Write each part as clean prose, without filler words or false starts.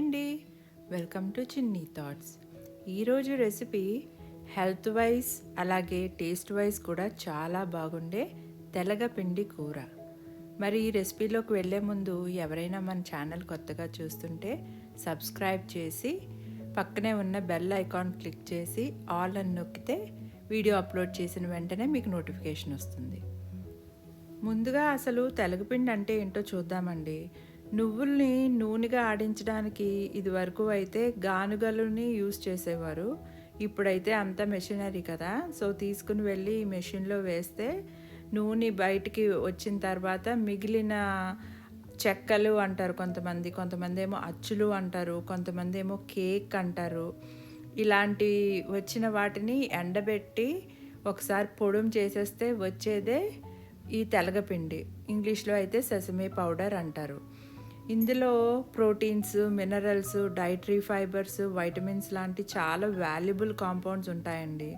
అండి, welcome to చిన్ని thoughts. ఈరోజు రెసిపీ హెల్త్ వైజ్ అలాగే టేస్ట్ వైజ్ కూడా చాలా బాగుండే తెలగపిండి కూర. మరి ఈ రెసిపీలోకి వెళ్ళే ముందు ఎవరైనా మన ఛానల్ కొత్తగా చూస్తుంటే సబ్స్క్రైబ్ చేసి పక్కనే ఉన్న బెల్ ఐకాన్ క్లిక్ చేసి ఆల్ అని నొక్కితే వీడియో అప్లోడ్ చేసిన వెంటనే మీకు నోటిఫికేషన్ వస్తుంది. ముందుగా అసలు తెలగపిండి అంటే ఏంటో చూద్దామండి. నువ్వుల్ని నూనెగా ఆడించడానికి ఇదివరకు అయితే గానుగలని యూజ్ చేసేవారు. ఇప్పుడైతే అంతా మెషినరీ కదా, సో తీసుకుని వెళ్ళి మెషిన్లో వేస్తే నూనె బయటికి వచ్చిన తర్వాత మిగిలిన చెక్కలు అంటారు కొంతమంది ఏమో అచ్చులు అంటారు, కొంతమంది ఏమో కేక్ అంటారు. ఇలాంటి వచ్చిన వాటిని ఎండబెట్టి ఒకసారి పొడుం చేసేస్తే వచ్చేదే ఈ తెలగపిండి. ఇంగ్లీష్లో అయితే సెసమే పౌడర్ అంటారు. ఇందులో proteins, minerals, dietary fibres, vitamins లాంటి చాలా వాల్యుబుల్ కాంపౌండ్స్ ఉంటాయండి.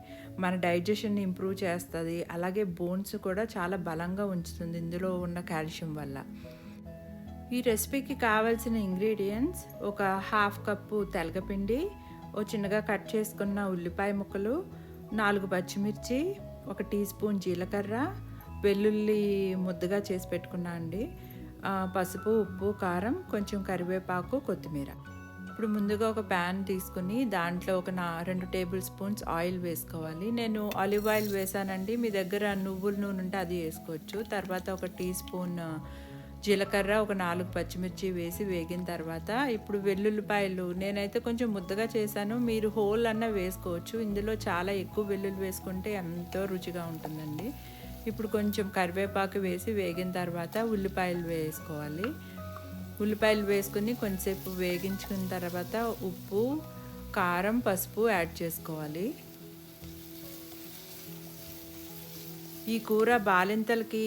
మన డైజెషన్ని ఇంప్రూవ్ చేస్తుంది, అలాగే బోన్స్ కూడా చాలా బలంగా ఉంచుతుంది ఇందులో ఉన్న కాల్షియం వల్ల. ఈ రెసిపీకి కావాల్సిన ఇంగ్రీడియంట్స్: ఒక హాఫ్ కప్పు తెలగపిండి, ఓ చిన్నగా కట్ చేసుకున్న ఉల్లిపాయ ముక్కలు, 4 పచ్చిమిర్చి, 1 టీ స్పూన్ జీలకర్ర, వెల్లుల్లి ముద్దగా చేసి పెట్టుకున్నా అండి, పసుపు, ఉప్పు, కారం, కొంచెం కరివేపాకు, కొత్తిమీర. ఇప్పుడు ముందుగా ఒక ప్యాన్ తీసుకుని దాంట్లో ఒక 2 టేబుల్ స్పూన్స్ ఆయిల్ వేసుకోవాలి. నేను ఆలివ్ ఆయిల్ వేసానండి, మీ దగ్గర నువ్వుల నూనె ఉంటే అది వేసుకోవచ్చు. తర్వాత 1 టీ స్పూన్ జీలకర్ర, ఒక 4 పచ్చిమిర్చి వేసి వేగిన తర్వాత ఇప్పుడు వెల్లుల్లిపాయలు నేనైతే కొంచెం ముద్దగా చేశాను, మీరు హోల్ అన్న వేసుకోవచ్చు. ఇందులో చాలా ఎక్కువ వెల్లుల్లి వేసుకుంటే ఎంతో రుచిగా ఉంటుందండి. ఇప్పుడు కొంచెం కరివేపాకు వేసి వేగిన తర్వాత ఉల్లిపాయలు వేసుకోవాలి. ఉల్లిపాయలు వేసుకుని కొంచెంసేపు వేగించుకున్న తర్వాత ఉప్పు, కారం, పసుపు యాడ్ చేసుకోవాలి. ఈ కూర బాలింతలకి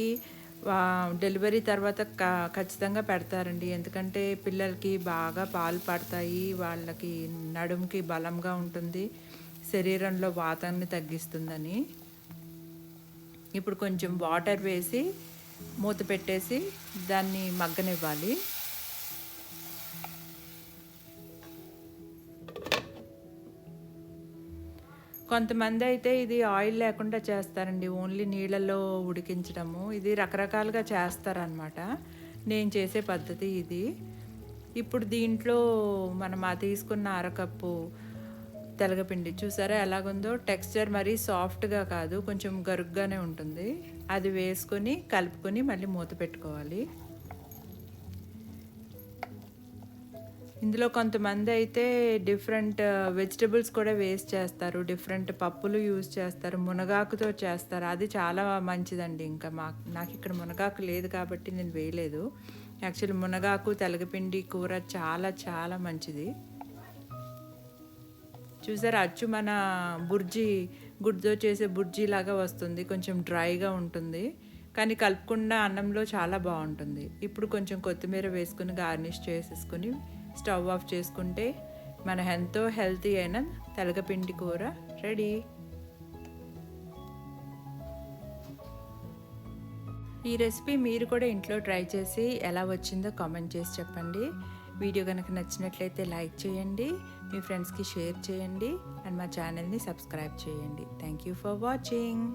డెలివరీ తర్వాత ఖచ్చితంగా పెడతారండి, ఎందుకంటే పిల్లలకి బాగా పాలు పడతాయి, వాళ్ళకి నడుముకి బలంగా ఉంటుంది, శరీరంలో వాతాన్ని తగ్గిస్తుందని. ఇప్పుడు కొంచెం వాటర్ వేసి మూత పెట్టేసి దాన్ని మగ్గనివ్వాలి. కొంతమంది అయితే ఇది ఆయిల్ లేకుండా చేస్తారండి, ఓన్లీ నీళ్ళల్లో ఉడికించడము. ఇది రకరకాలుగా చేస్తారనమాట. నేను చేసే పద్ధతి ఇది. ఇప్పుడు దీంట్లో మనం తీసుకున్న అరకప్పు తెలగపిండి చూసారా ఎలాగుందో, టెక్స్చర్ మరీ సాఫ్ట్గా కాదు, కొంచెం గరుగ్గానే ఉంటుంది. అది వేసుకొని కలుపుకొని మళ్ళీ మూత పెట్టుకోవాలి. ఇందులో కొంతమంది అయితే డిఫరెంట్ వెజిటబుల్స్ కూడా వేస్ట్ చేస్తారు, డిఫరెంట్ పప్పులు యూజ్ చేస్తారు, మునగాకుతో చేస్తారు. అది చాలా మంచిదండి. ఇంకా నాకు ఇక్కడ మునగాకు లేదు కాబట్టి నేను వేయలేదు. యాక్చువల్లీ మునగాకు తెలగపిండి కూర చాలా చాలా మంచిది. చూసారా, అచ్చు మన బుర్జీ గుడ్తో చేసే బుర్జీ లాగా వస్తుంది, కొంచెం డ్రైగా ఉంటుంది, కానీ కలుపుకుండా అన్నంలో చాలా బాగుంటుంది. ఇప్పుడు కొంచెం కొత్తిమీర వేసుకుని గార్నిష్ చేసేసుకుని స్టవ్ ఆఫ్ చేసుకుంటే మన ఎంతో హెల్తీ అయిన తెలగపిండి కూర రెడీ. ఈ రెసిపీ మీరు కూడా ఇంట్లో ట్రై చేసి ఎలా వచ్చిందో కామెంట్ చేసి చెప్పండి. వీడియో కనుక నచ్చినట్లయితే లైక్ చేయండి, మీ ఫ్రెండ్స్కి షేర్ చేయండి, అండ్ మా ఛానల్ని సబ్స్క్రైబ్ చేయండి. Thank you for watching.